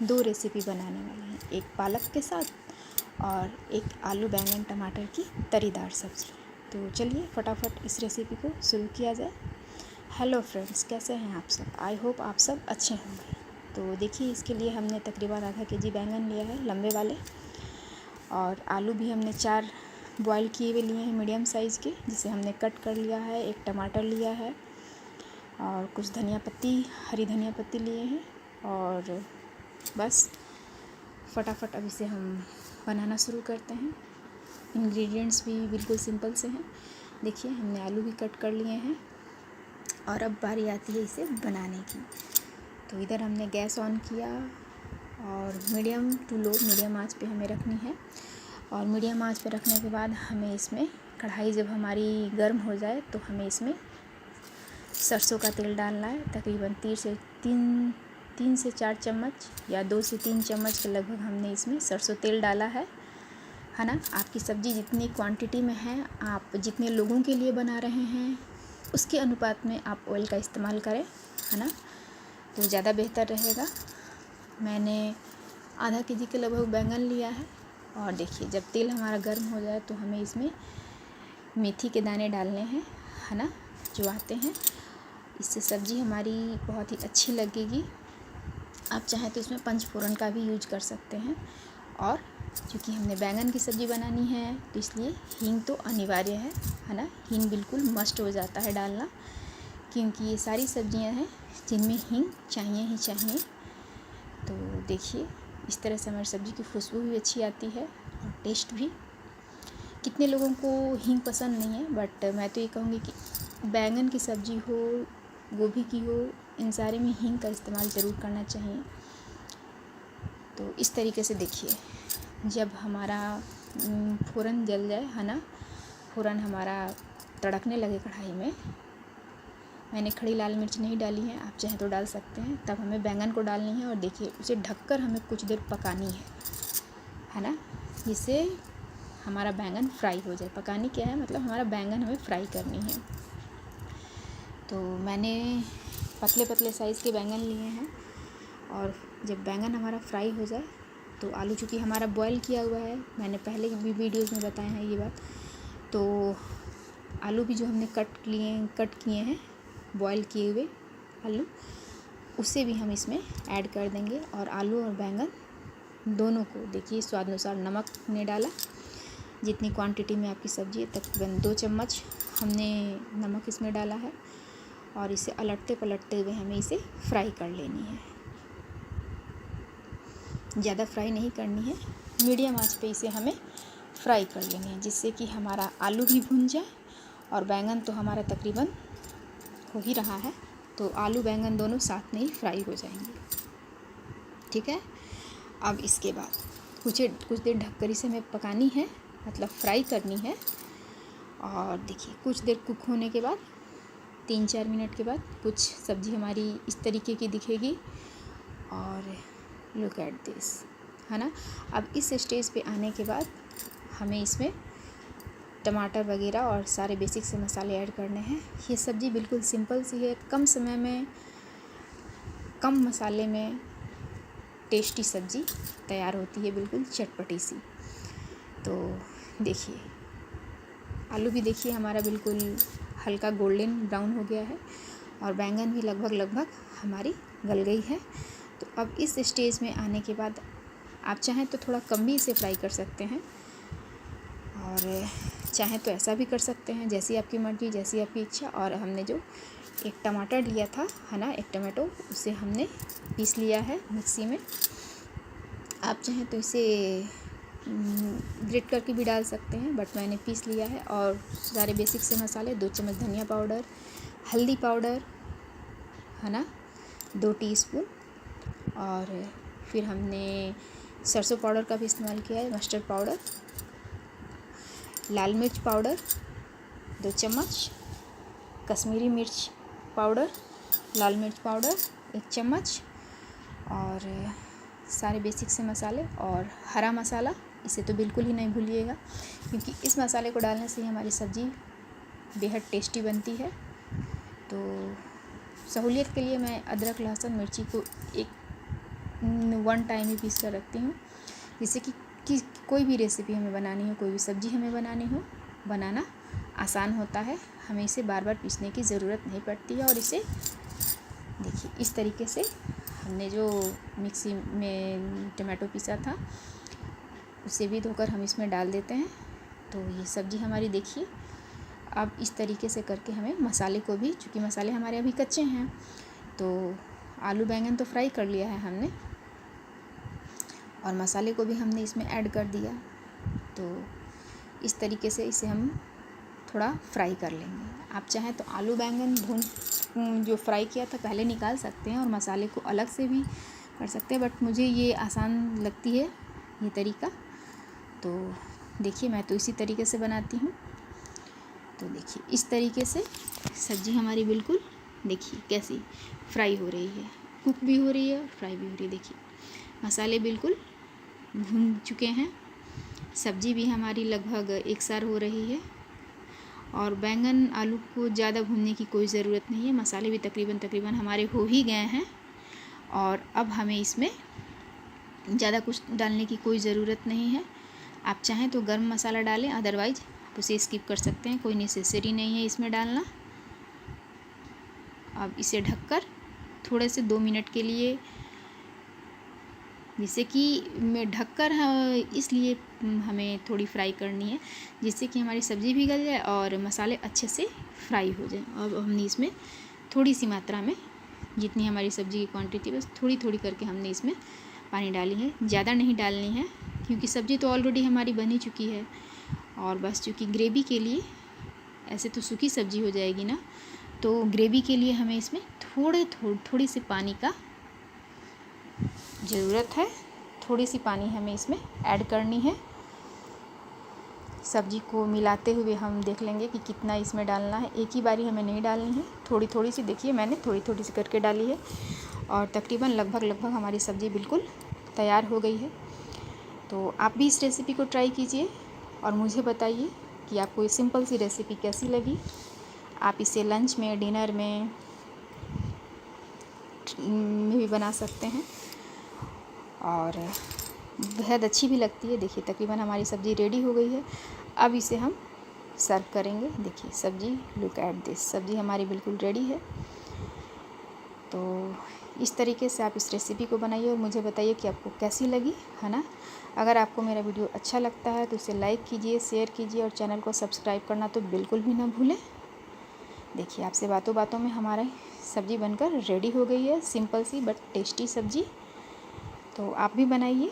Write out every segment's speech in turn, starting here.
दो रेसिपी बनाने वाले हैं, एक पालक के साथ और एक आलू बैंगन टमाटर की तरीदार सब्ज़ी। तो चलिए फटाफट इस रेसिपी को शुरू किया जाए। हेलो फ्रेंड्स, कैसे हैं आप सब? आई होप आप सब अच्छे होंगे। तो देखिए, इसके लिए हमने तकरीबन आधा केजी बैंगन लिया है लंबे वाले, और आलू भी हमने 4 बॉयल किए हुए लिए हैं मीडियम साइज़ के, जिसे हमने कट कर लिया है। एक टमाटर लिया है और कुछ धनिया पत्ती, हरी धनिया पत्ती लिए हैं। और बस फटाफट अब इसे हम बनाना शुरू करते हैं। इंग्रेडिएंट्स भी बिल्कुल सिंपल से हैं। देखिए, हमने आलू भी कट कर लिए हैं और अब बारी आती है इसे बनाने की। तो इधर हमने गैस ऑन किया और मीडियम टू लो मीडियम आंच पे हमें रखनी है। और मीडियम आंच पे रखने के बाद हमें इसमें कढ़ाई जब हमारी गर्म हो जाए तो हमें इसमें सरसों का तेल डालना है। तकरीबन 3 से 4 चम्मच या 2 से 3 चम्मच के लगभग हमने इसमें सरसों तेल डाला है ना। आपकी सब्ज़ी जितनी क्वांटिटी में है, आप जितने लोगों के लिए बना रहे हैं, उसके अनुपात में आप ऑयल का इस्तेमाल करें, है ना, तो ज़्यादा बेहतर रहेगा। मैंने आधा केजी के लगभग बैंगन लिया है। और देखिए, जब तेल हमारा गर्म हो जाए तो हमें इसमें मेथी के दाने डालने हैं, है ना, जो आते हैं। इससे सब्ज़ी हमारी बहुत ही अच्छी लगेगी। आप चाहें तो इसमें पंचफोरन का भी यूज कर सकते हैं। और क्योंकि हमने बैंगन की सब्ज़ी बनानी है तो इसलिए हींग तो अनिवार्य है ना। हींग बिल्कुल मस्ट हो जाता है डालना, क्योंकि ये सारी सब्जियां हैं जिनमें हींग चाहिए ही चाहिए। तो देखिए, इस तरह से हमारी सब्ज़ी की खुशबू भी अच्छी आती है और टेस्ट भी। कितने लोगों को हींग पसंद नहीं है, बट मैं तो ये कहूँगी कि बैंगन की सब्ज़ी हो, गोभी की हो, इन सारे में हींग का इस्तेमाल ज़रूर करना चाहिए। तो इस तरीके से देखिए, जब हमारा फ़ौरन जल जाए, है ना, फ़ौरन हमारा तड़कने लगे कढ़ाई में। मैंने खड़ी लाल मिर्च नहीं डाली है, आप चाहें तो डाल सकते हैं। तब हमें बैंगन को डालनी है और देखिए, उसे ढककर हमें कुछ देर पकानी है ना, जिससे हमारा बैंगन फ्राई हो जाए। पकानी क्या है, मतलब हमारा बैंगन हमें फ्राई करनी है। तो मैंने पतले पतले साइज़ के बैंगन लिए हैं। और जब बैंगन हमारा फ्राई हो जाए तो आलू, चूँकि हमारा बॉयल किया हुआ है, मैंने पहले भी वीडियोज़ में बताया है ये बात, तो आलू भी जो हमने कट किए हैं बॉयल किए हुए आलू, उसे भी हम इसमें ऐड कर देंगे। और आलू और बैंगन दोनों को देखिए, स्वाद अनुसार नमक ने डाला। जितनी क्वांटिटी में आपकी सब्ज़ी है, तकरीबन 2 चम्मच हमने नमक इसमें डाला है। और इसे अलटते पलटते हुए हमें इसे फ्राई कर लेनी है। ज़्यादा फ्राई नहीं करनी है, मीडियम आंच पे इसे हमें फ्राई कर लेनी है, जिससे कि हमारा आलू भी भुन जाए और बैंगन तो हमारा तकरीबन हो ही रहा है, तो आलू बैंगन दोनों साथ में ही फ्राई हो जाएंगे। ठीक है। अब इसके बाद कुछ देर ढककर इसे हमें पकानी है, मतलब फ्राई करनी है। और देखिए, कुछ देर कुक होने के बाद 3-4 मिनट के बाद कुछ सब्ज़ी हमारी इस तरीके की दिखेगी। और लुक एट दिस, है ना। अब इस स्टेज पे आने के बाद हमें इसमें टमाटर वगैरह और सारे बेसिक से मसाले ऐड करने हैं। ये सब्ज़ी बिल्कुल सिंपल सी है, कम समय में, कम मसाले में टेस्टी सब्ज़ी तैयार होती है, बिल्कुल चटपटी सी। तो देखिए, आलू भी देखिए हमारा बिल्कुल हल्का गोल्डन ब्राउन हो गया है और बैंगन भी लगभग हमारी गल गई है। तो अब इस स्टेज में आने के बाद आप चाहें तो थोड़ा कम भी इसे फ्राई कर सकते हैं, और चाहें तो ऐसा भी कर सकते हैं, जैसी आपकी मर्ज़ी, जैसी आपकी इच्छा। और हमने जो एक टमाटर लिया था, है ना, एक टमाटो, उसे हमने पीस लिया है मिक्सी में। आप चाहें तो इसे ग्रेट करके भी डाल सकते हैं, बट मैंने पीस लिया है। और सारे बेसिक से मसाले, 2 चम्मच धनिया पाउडर, हल्दी पाउडर, है ना, 2 टीस्पून। और फिर हमने सरसों पाउडर का भी इस्तेमाल किया है, मस्टर्ड पाउडर, लाल मिर्च पाउडर 2 चम्मच, कश्मीरी मिर्च पाउडर, लाल मिर्च पाउडर 1 चम्मच, और सारे बेसिक से मसाले। और हरा मसाला, इसे तो बिल्कुल ही नहीं भूलिएगा, क्योंकि इस मसाले को डालने से ही हमारी सब्ज़ी बेहद टेस्टी बनती है। तो सहूलियत के लिए मैं अदरक, लहसुन, मिर्ची को एक वन टाइम ही पीस कर रखती हूँ, जिससे कि कोई भी रेसिपी हमें बनानी हो, कोई भी सब्ज़ी हमें बनानी हो, बनाना आसान होता है। हमें इसे बार बार पीसने की ज़रूरत नहीं पड़ती है। और इसे देखिए इस तरीके से हमने जो मिक्सी में टमाटो पीसा था उसे भी धोकर हम इसमें डाल देते हैं। तो ये सब्ज़ी हमारी देखिए अब इस तरीके से करके हमें मसाले को भी, चूँकि मसाले हमारे अभी कच्चे हैं, तो आलू बैंगन तो फ्राई कर लिया है हमने और मसाले को भी हमने इसमें ऐड कर दिया। तो इस तरीके से इसे हम थोड़ा फ्राई कर लेंगे। आप चाहें तो आलू बैंगन जो फ्राई किया था पहले निकाल सकते हैं और मसाले को अलग से भी कर सकते हैं, बट मुझे ये आसान लगती है ये तरीका। तो देखिए मैं तो इसी तरीके से बनाती हूँ। तो देखिए इस तरीके से सब्ज़ी हमारी बिल्कुल देखिए कैसी फ्राई हो रही है, कुक भी हो रही है और फ्राई भी हो रही है। देखिए मसाले बिल्कुल भून चुके हैं, सब्ज़ी भी हमारी लगभग एक सार हो रही है और बैंगन आलू को ज़्यादा भूनने की कोई ज़रूरत नहीं है। मसाले भी तकरीबन हमारे हो ही गए हैं और अब हमें इसमें ज़्यादा कुछ डालने की कोई ज़रूरत नहीं है। आप चाहें तो गरम मसाला डालें, अदरवाइज आप उसे स्किप कर सकते हैं, कोई नेसेसरी नहीं है इसमें डालना। अब इसे ढककर थोड़े से 2 मिनट के लिए, जिससे कि मैं ढककर इसलिए हमें थोड़ी फ्राई करनी है जिससे कि हमारी सब्ज़ी भी गल जाए और मसाले अच्छे से फ्राई हो जाए। अब हमने इसमें थोड़ी सी मात्रा में, जितनी हमारी सब्ज़ी की क्वांटिटी बस थोड़ी थोड़ी करके हमने इसमें पानी डाली है, ज़्यादा नहीं डालनी है क्योंकि सब्ज़ी तो ऑलरेडी हमारी बन ही चुकी है। और बस चूँकि ग्रेवी के लिए, ऐसे तो सूखी सब्ज़ी हो जाएगी ना, तो ग्रेवी के लिए हमें इसमें थोड़ी सी पानी का ज़रूरत है। थोड़ी सी पानी हमें इसमें ऐड करनी है। सब्ज़ी को मिलाते हुए हम देख लेंगे कि कितना इसमें डालना है, एक ही बारी हमें नहीं डालनी है, थोड़ी सी। देखिए मैंने थोड़ी सी करके डाली है और तकरीबन लगभग हमारी सब्ज़ी बिल्कुल तैयार हो गई है। तो आप भी इस रेसिपी को ट्राई कीजिए और मुझे बताइए कि आपको ये सिंपल सी रेसिपी कैसी लगी। आप इसे लंच में, डिनर में भी बना सकते हैं और बेहद अच्छी भी लगती है। देखिए तकरीबन हमारी सब्ज़ी रेडी हो गई है। अब इसे हम सर्व करेंगे। देखिए सब्ज़ी, लुक एट दिस, सब्ज़ी हमारी बिल्कुल रेडी है। तो इस तरीके से आप इस रेसिपी को बनाइए और मुझे बताइए कि आपको कैसी लगी, है ना। अगर आपको मेरा वीडियो अच्छा लगता है तो इसे लाइक कीजिए, शेयर कीजिए और चैनल को सब्सक्राइब करना तो बिल्कुल भी ना भूलें। देखिए आपसे बातों बातों में हमारी सब्ज़ी बनकर रेडी हो गई है, सिंपल सी बट टेस्टी सब्ज़ी। तो आप भी बनाइए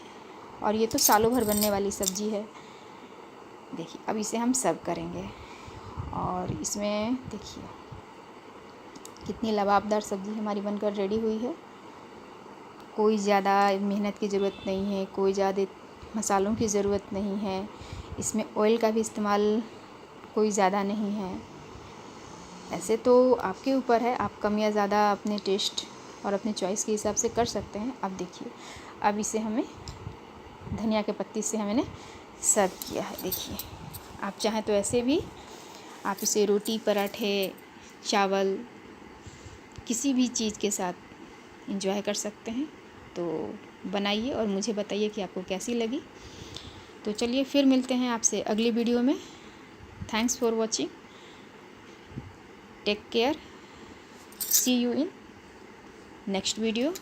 और ये तो सालों भर बनने वाली सब्ज़ी है। देखिए अब इसे हम सर्व करेंगे और इसमें देखिए कितनी लबाबदार सब्ज़ी हमारी बनकर रेडी हुई है। कोई ज़्यादा मेहनत की ज़रूरत नहीं है, कोई ज़्यादा मसालों की ज़रूरत नहीं है, इसमें ऑयल का भी इस्तेमाल कोई ज़्यादा नहीं है। ऐसे तो आपके ऊपर है, आप कम या ज़्यादा अपने टेस्ट और अपने चॉइस के हिसाब से कर सकते हैं। अब देखिए अब इसे हमें धनिया के पत्ती से हमने सर्व किया है। देखिए आप चाहें तो ऐसे भी आप इसे रोटी, पराठे, चावल, किसी भी चीज़ के साथ एंजॉय कर सकते हैं। तो बनाइए और मुझे बताइए कि आपको कैसी लगी। तो चलिए फिर मिलते हैं आपसे अगली वीडियो में। Thanks for watching, take care, see you in next video.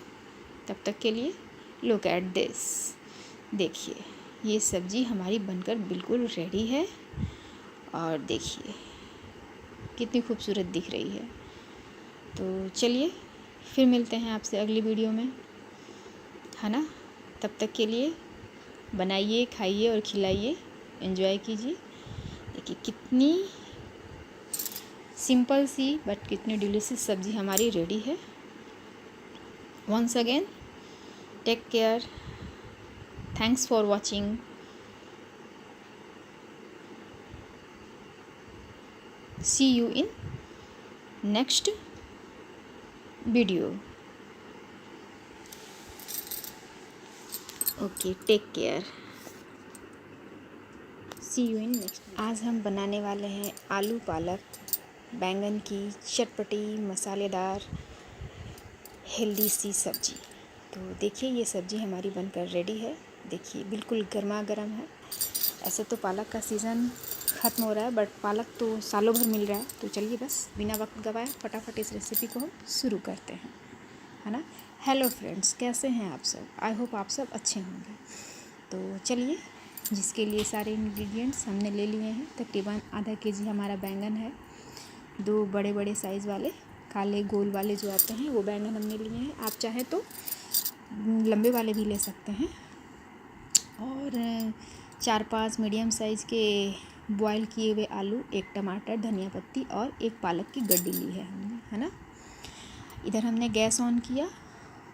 तब तक के लिए लुक एट दिस, देखिए ये सब्ज़ी हमारी बनकर बिल्कुल रेडी है और देखिए कितनी खूबसूरत दिख रही है। तो चलिए फिर मिलते हैं आपसे अगली वीडियो में, है ना। तब तक के लिए बनाइए, खाइए और खिलाइए, एंजॉय कीजिए। देखिए कितनी सिंपल सी बट कितनी डिलीशियस सब्ज़ी हमारी रेडी है। Once again take care, thanks for watching. See you in next video. Okay, take care. See you in next. आज हम बनाने वाले हैं आलू पालक बैंगन की चटपटी मसालेदार हेल्दी सी सब्ज़ी। तो देखिए ये सब्ज़ी हमारी बनकर रेडी है। देखिए बिल्कुल गर्मा गर्म है। ऐसे तो पालक का सीज़न ख़त्म हो रहा है, बट पालक तो सालों भर मिल रहा है। तो चलिए बस बिना वक्त गवाए फटाफट इस रेसिपी को हम शुरू करते हैं, है ना। हेलो फ्रेंड्स, कैसे हैं आप सब? आई होप आप सब अच्छे होंगे। तो चलिए, जिसके लिए सारे इंग्रेडिएंट्स हमने ले लिए हैं। तकरीबन आधा केजी हमारा बैंगन है। 2 बड़े बड़े साइज़ वाले काले गोल वाले जो आते हैं वो बैंगन हमने लिए हैं। आप चाहें तो लंबे वाले भी ले सकते हैं। और 4-5 मीडियम साइज़ के बॉयल किए हुए आलू, 1 टमाटर, धनिया पत्ती और 1 पालक की गड्डी ली है हमने, है ना। इधर हमने गैस ऑन किया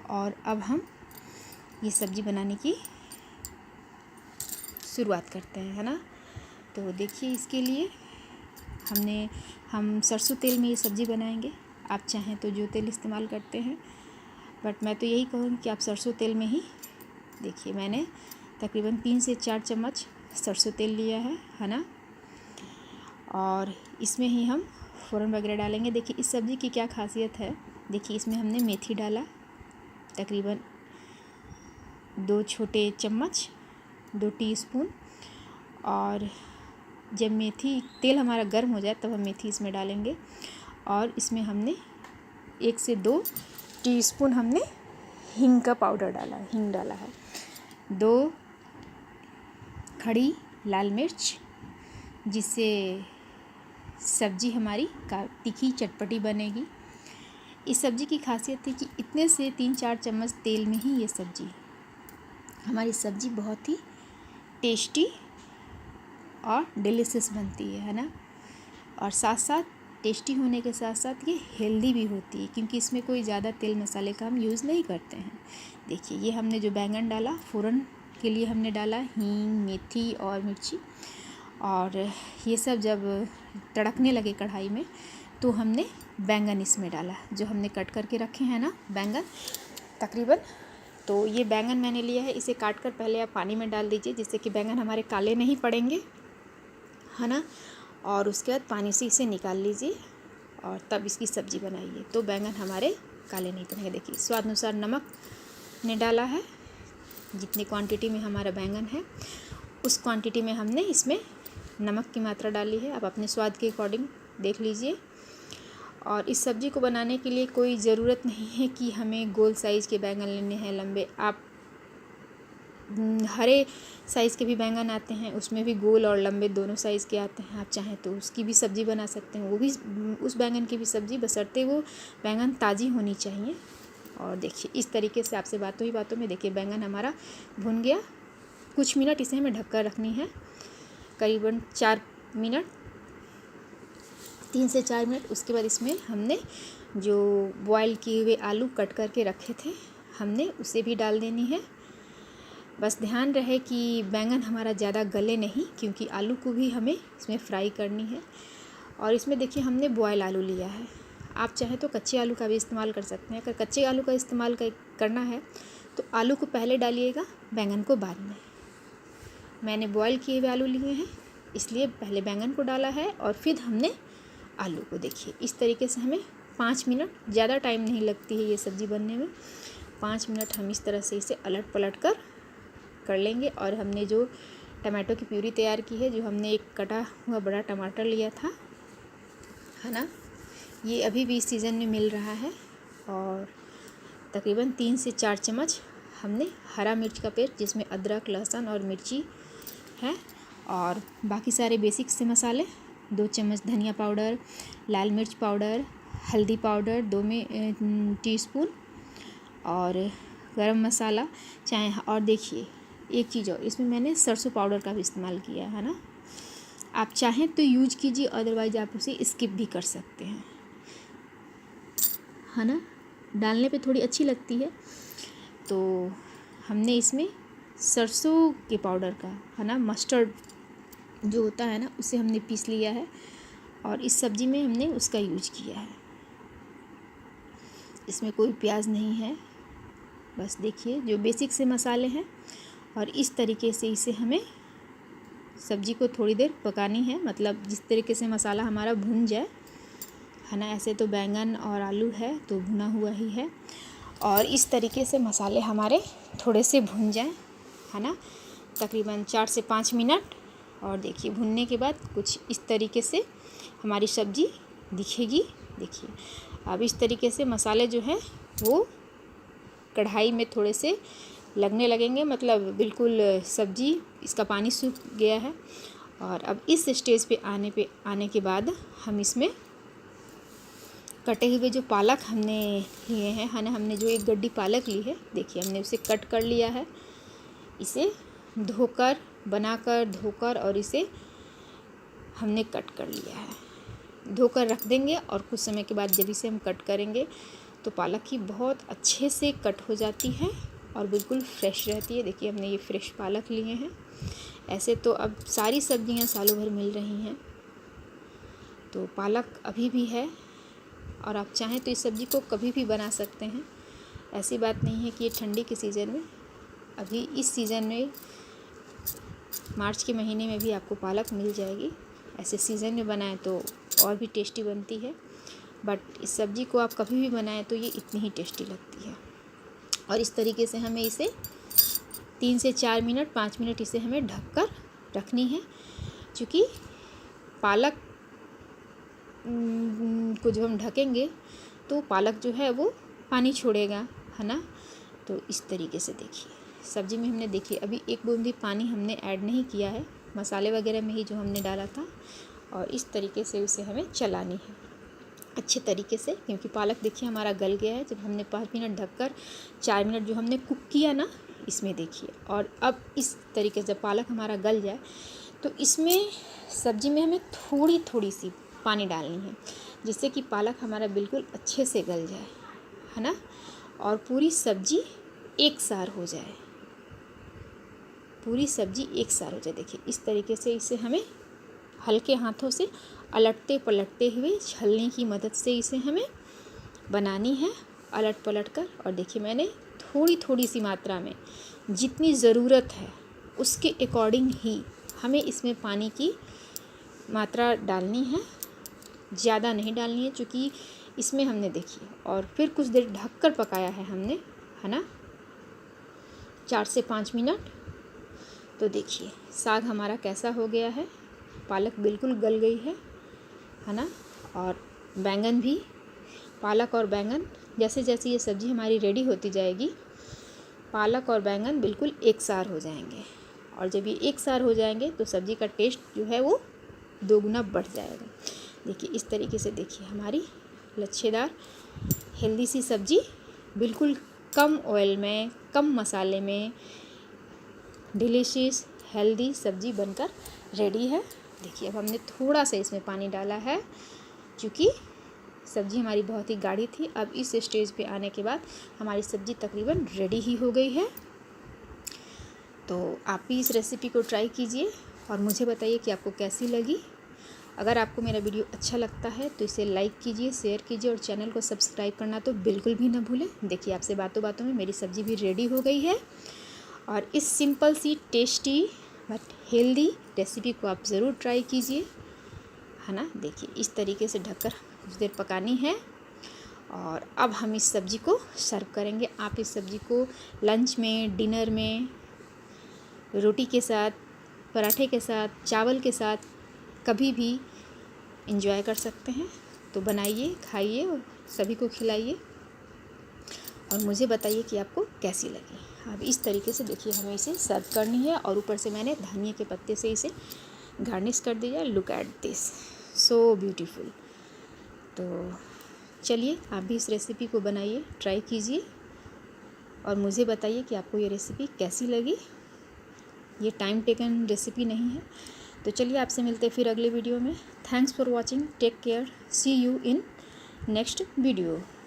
और अब हम ये सब्ज़ी बनाने की शुरुआत करते हैं, है ना। तो देखिए इसके लिए हम सरसों तेल में ये सब्ज़ी बनाएंगे। आप चाहें तो जो तेल इस्तेमाल करते हैं, बट मैं तो यही कहूँगी कि आप सरसों तेल में ही। देखिए मैंने तकरीबन 3 से 4 चम्मच सरसों तेल लिया है ना। और इसमें ही हम फ़ौरन वगैरह डालेंगे। देखिए इस सब्ज़ी की क्या खासियत है, देखिए इसमें हमने मेथी डाला तकरीबन 2 छोटे चम्मच, 2 टीस्पून। और जब मेथी तेल हमारा गर्म हो जाए तब हम मेथी इसमें डालेंगे। और इसमें हमने 1 से 2 टीस्पून हमने हींग का पाउडर डाला है, हींग डाला है। 2 खड़ी लाल मिर्च, जिससे सब्ज़ी हमारी तीखी चटपटी बनेगी। इस सब्ज़ी की खासियत है कि इतने से 3-4 चम्मच तेल में ही ये सब्ज़ी हमारी सब्ज़ी बहुत ही टेस्टी और डिलीशियस बनती है ना। और साथ साथ टेस्टी होने के साथ साथ ये हेल्दी भी होती है, क्योंकि इसमें कोई ज़्यादा तेल मसाले का हम यूज़ नहीं करते हैं। देखिए ये हमने जो बैंगन डाला, फ़ौरन के लिए हमने डाला हींग, मेथी और मिर्ची। और ये सब जब तड़कने लगे कढ़ाई में तो हमने बैंगन इसमें डाला, जो हमने कट करके रखे हैं ना बैंगन तकरीबन। तो ये बैंगन मैंने लिया है, इसे काट कर पहले आप पानी में डाल दीजिए, जिससे कि बैंगन हमारे काले नहीं पड़ेंगे, है ना। और उसके बाद पानी से इसे निकाल लीजिए और तब इसकी सब्ज़ी बनाइए, तो बैंगन हमारे काले नहीं पड़ेंगे। देखिए स्वाद अनुसार नमक ने डाला है। जितनी क्वांटिटी में हमारा बैंगन है उस क्वांटिटी में हमने इसमें नमक की मात्रा डाली है। आप अपने स्वाद के अकॉर्डिंग देख लीजिए। और इस सब्ज़ी को बनाने के लिए कोई ज़रूरत नहीं है कि हमें गोल साइज़ के बैंगन लेने हैं, लंबे। आप हरे साइज़ के भी बैंगन आते हैं, उसमें भी गोल और लंबे दोनों साइज़ के आते हैं। आप चाहें तो उसकी भी सब्ज़ी बना सकते हैं, वो भी उस बैंगन की भी सब्ज़ी, बशर्ते वो बैंगन ताज़ी होनी चाहिए। और देखिए इस तरीके से आपसे बातों ही बातों में देखिए बैंगन हमारा भुन गया। कुछ मिनट इसे हमें ढककर रखनी है, करीबन 4 मिनट, 3 से 4 मिनट। उसके बाद इसमें हमने जो बॉयल किए हुए आलू कट करके रखे थे हमने उसे भी डाल देनी है। बस ध्यान रहे कि बैंगन हमारा ज़्यादा गले नहीं, क्योंकि आलू को भी हमें इसमें फ्राई करनी है। और इसमें देखिए हमने बॉयल आलू लिया है। आप चाहें तो कच्चे आलू का भी इस्तेमाल कर सकते हैं। अगर कच्चे आलू का इस्तेमाल करना है तो आलू को पहले डालिएगा, बैंगन को बाद में। मैंने बॉयल किए हुए आलू लिए हैं, इसलिए पहले बैंगन को डाला है और फिर हमने आलू को। देखिए इस तरीके से हमें 5 मिनट, ज़्यादा टाइम नहीं लगती है ये सब्ज़ी बनने में। 5 मिनट हम इस तरह से इसे अलट पलट कर लेंगे। और हमने जो टमाटो की प्यूरी तैयार की है, जो हमने एक कटा हुआ बड़ा टमाटर लिया था, है ना, ये अभी भी इस सीज़न में मिल रहा है। और तकरीबन 3 से 4 चम्मच हमने हरा मिर्च का पेस्ट, जिसमें अदरक, लहसुन और मिर्ची है। और बाकी सारे बेसिक से मसाले, 2 चम्मच धनिया पाउडर, लाल मिर्च पाउडर, हल्दी पाउडर 2 टीस्पून और गरम मसाला चाहे। और देखिए एक चीज़ और, इसमें मैंने सरसों पाउडर का भी इस्तेमाल किया है ना। आप चाहें तो यूज कीजिए, अदरवाइज आप उसे स्किप भी कर सकते हैं, है ना। डालने पे थोड़ी अच्छी लगती है। तो हमने इसमें सरसों के पाउडर का, है ना, मस्टर्ड जो होता है ना, उसे हमने पीस लिया है और इस सब्ज़ी में हमने उसका यूज किया है। इसमें कोई प्याज नहीं है। बस देखिए जो बेसिक से मसाले हैं, और इस तरीके से इसे हमें सब्ज़ी को थोड़ी देर पकानी है, मतलब जिस तरीके से मसाला हमारा भुन जाए, है ना। ऐसे तो बैंगन और आलू है तो भुना हुआ ही है। और इस तरीके से मसाले हमारे थोड़े से भुन जाएं, है ना, तकरीबन 4 से 5 मिनट। और देखिए भुनने के बाद कुछ इस तरीके से हमारी सब्ज़ी दिखेगी। देखिए अब इस तरीके से मसाले जो हैं वो कढ़ाई में थोड़े से लगने लगेंगे, मतलब बिल्कुल सब्ज़ी इसका पानी सूख गया है। और अब इस स्टेज पे आने के बाद हम इसमें कटे हुए जो पालक हमने लिए हैं, है ना, हमने जो एक गड्डी पालक ली है, देखिए हमने उसे कट कर लिया है। इसे धोकर और इसे हमने कट कर लिया है। धोकर रख देंगे और कुछ समय के बाद जब इसे हम कट करेंगे तो पालक की बहुत अच्छे से कट हो जाती है और बिल्कुल फ्रेश रहती है। देखिए हमने ये फ्रेश पालक लिए हैं। ऐसे तो अब सारी सब्जियां सालों भर मिल रही हैं, तो पालक अभी भी है और आप चाहें तो इस सब्ज़ी को कभी भी बना सकते हैं। ऐसी बात नहीं है कि ये ठंडी के सीज़न में, अभी इस सीज़न में मार्च के महीने में भी आपको पालक मिल जाएगी। ऐसे सीज़न में बनाएं तो और भी टेस्टी बनती है, बट इस सब्ज़ी को आप कभी भी बनाएं तो ये इतनी ही टेस्टी लगती है। और इस तरीके से हमें इसे 3 से 4 मिनट 5 मिनट इसे हमें ढककर रखनी है, क्योंकि पालक को जब हम ढकेंगे तो पालक जो है वो पानी छोड़ेगा, है ना। तो इस तरीके से देखिए सब्ज़ी में हमने देखिए अभी एक बूंद भी पानी हमने ऐड नहीं किया है, मसाले वगैरह में ही जो हमने डाला था। और इस तरीके से उसे हमें चलानी है अच्छे तरीके से, क्योंकि पालक देखिए हमारा गल गया है। जब हमने 5 मिनट ढककर 4 मिनट जो हमने कुक किया ना, इसमें देखिए। और अब इस तरीके से पालक हमारा गल जाए तो इसमें सब्ज़ी में हमें थोड़ी थोड़ी सी पानी डालनी है, जिससे कि पालक हमारा बिल्कुल अच्छे से गल जाए, है ना, और पूरी सब्ज़ी एक सार हो जाए। देखिए इस तरीके से इसे हमें हल्के हाथों से अलटते पलटते हुए छलनी की मदद से इसे हमें बनानी है, अलट पलट कर। और देखिए मैंने थोड़ी थोड़ी सी मात्रा में, जितनी ज़रूरत है उसके अकॉर्डिंग ही हमें इसमें पानी की मात्रा डालनी है, ज़्यादा नहीं डालनी है, क्योंकि इसमें हमने देखिए और फिर कुछ देर ढककर पकाया है हमने, है ना, 4 से 5 मिनट। तो देखिए साग हमारा कैसा हो गया है, पालक बिल्कुल गल गई है ना। और बैंगन भी, पालक और बैंगन जैसे जैसे ये सब्ज़ी हमारी रेडी होती जाएगी, पालक और बैंगन बिल्कुल एक सार हो जाएंगे। और जब ये एक सार हो जाएंगे तो सब्ज़ी का टेस्ट जो है वो 2 गुना बढ़ जाएगा। देखिए इस तरीके से देखिए हमारी लच्छेदार हेल्दी सी सब्ज़ी बिल्कुल कम ऑयल में, कम मसाले में डिलीशियस हेल्दी सब्ज़ी बनकर रेडी है। देखिए अब हमने थोड़ा सा इसमें पानी डाला है, क्योंकि सब्ज़ी हमारी बहुत ही गाढ़ी थी। अब इस स्टेज पे आने के बाद हमारी सब्ज़ी तकरीबन रेडी ही हो गई है। तो आप भी इस रेसिपी को ट्राई कीजिए और मुझे बताइए कि आपको कैसी लगी। अगर आपको मेरा वीडियो अच्छा लगता है तो इसे लाइक कीजिए, शेयर कीजिए और चैनल को सब्सक्राइब करना तो बिल्कुल भी ना भूलें। देखिए आपसे बातों बातों में मेरी सब्ज़ी भी रेडी हो गई है और इस सिंपल सी टेस्टी बट हेल्दी रेसिपी को आप ज़रूर ट्राई कीजिए, है ना। देखिए इस तरीके से ढककर कुछ देर पकानी है और अब हम इस सब्ज़ी को सर्व करेंगे। आप इस सब्ज़ी को लंच में, डिनर में, रोटी के साथ, पराठे के साथ, चावल के साथ कभी भी एंजॉय कर सकते हैं। तो बनाइए, खाइए और सभी को खिलाइए और मुझे बताइए कि आपको कैसी लगी। अब इस तरीके से देखिए हमें इसे सर्व करनी है और ऊपर से मैंने धनिया के पत्ते से इसे गार्निश कर दिया। Look at this, so beautiful. तो चलिए आप भी इस रेसिपी को बनाइए, ट्राई कीजिए और मुझे बताइए कि आपको ये रेसिपी कैसी लगी। ये टाइम टेकन रेसिपी नहीं है। तो चलिए आपसे मिलते हैं फिर अगले वीडियो में। Thanks for watching, take care, see you in next video.